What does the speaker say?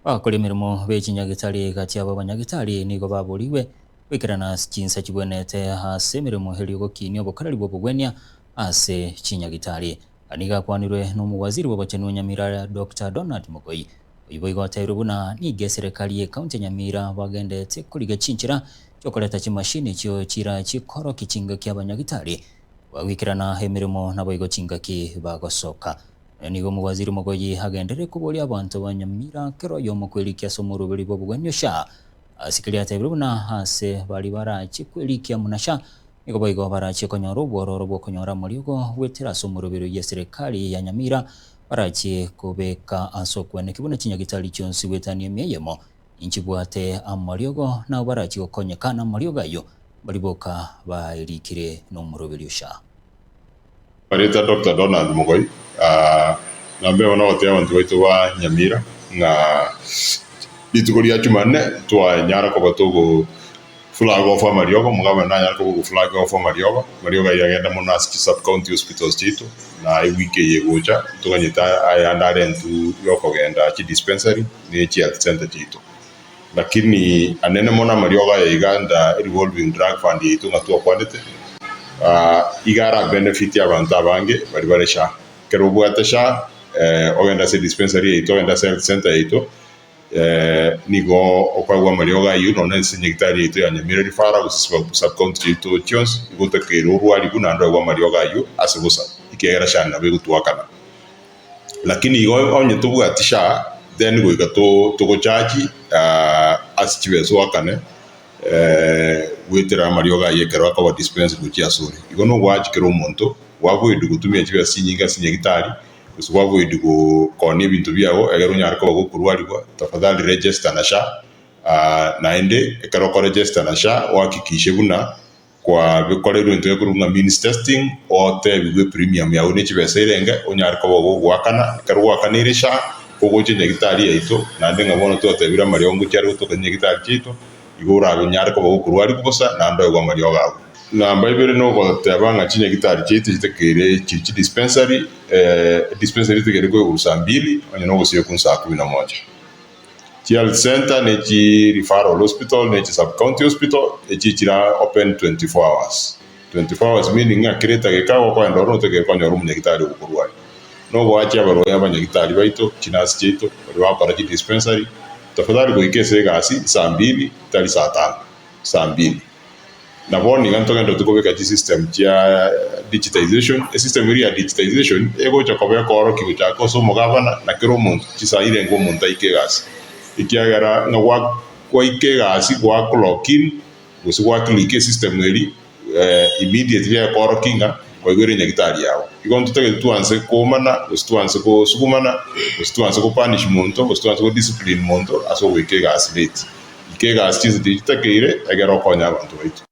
bakora emirimo b'ekinyagitari gati abo banyagitari nigo baburiwe kwikirana chinsa chibwenete ase emirimo eri gokinia obokarari bw'obogwenia ase chinyagitari. Aniga akwanirwe n'omuwaziri w'obochani Nyamira Dr. Donald Mogoi oibo igoteirwe buna niga eserikali y'ekaunti ya Nyamira bagendete kuriga chinchira chokoreta chimashini chio chira chikoroki chingaki abanyagitari bagwikirana emirimo nabo igo chingaki bagosoka. Nigo muwaziri Mogoi agendere kuboria abantu ba Nyamira kero yomokwerikia somurubiri bw'obogwenia sha asikiri ateibire buna ase bari barachi kwerikia munasha nigo boigo barachi konyora obwororo bw'okonyora moriogo gwetera somurubiri ya serikali ya Nyamira barachi kubeka asokwene kibuna chinyagitari chionsi gwetania emiyemo inchibwate amoriogo nabo barachi gokonyekana moriogo ayo bariboka bairikire n'omurubiri sha. Marita Dr. Donald Mogoi nambe wana wote abantu baitu ba Nyamira na ituguri ya chumane twa nyara ko batogo flag of Mariogo mugaba na nyara ko flag of Mariogo yagenda monaski sub county hospitals chito na wiki yegocha tuganyita ayandare ntu yokogenda chi dispensary ni chi health center chito lakini anene mona Mariogo ya Uganda revolving drug fund yito ngatu kwandete igara benefit ya abantu abange bari baresha kero bwatasha ogenda se dispensary yito ogenda se health center yito nigo okwagwa Mariogo ayo none sinyagitari yito ya Nyamira rifara sub county yito chons igota kero ruali kuna ndo agwa Mariogo ayo asebusa ikera shana be gutwakana lakini igo onye tubwatisha then go igato togochaji asichibezo akane wetera Mariogo yekero akaba dispensary gukia sori igo no wachi kero monto wabo idugutumia chibe sinyagitari uswabo idugo koni bintu byabo egero nyarko bagukurwarirwa tafadhali register na sha naende ekero ko register na sha wakikishe buna kwa bikorero into yokurunga means testing ote bigwe premium yawe ne chibe serenge onyarko bagugwakana ekero wakanire sha kogoche nyagitari yaito nande ngabono totebira Mariogo cyari to nyagitari chito igora binyarko bagukurwarirwa gusa nando egwa Mariogo ago na mbaibere no gotebanga chinyagitari chito chitekere chichi dispensary dispensary tegere ko usambili onye no gosiye kunsa 11 chi health center ne chi referral hospital ne chi sub county hospital chira open 24 hours meaning akireta gekawo kwa ndoro tegere kwa nyoru munyagitari ukurwari no gwachi abaro y'abanyagitari baito chinasi chito bari bakora chi dispensary tafadhali go ikese gasi saa 2 tali saa 5 naboni ganto ngendo tukobeka chi system ya digitization system ya digitization ego chakobya koro kigo chako so mugabana na kero muntu chisaire ngo muntu ikegas ikiagara na kwa ikegas kwa clocking uswa click system eri immediately ya koro kinga kwa igore nyagitari yawo igonto tege tuanse komana tuanse ko sukumana tuanse ko punish muntu tuanse ko discipline muntu aso ikegas late ikegas chizi digitakire egero konya abantu baitu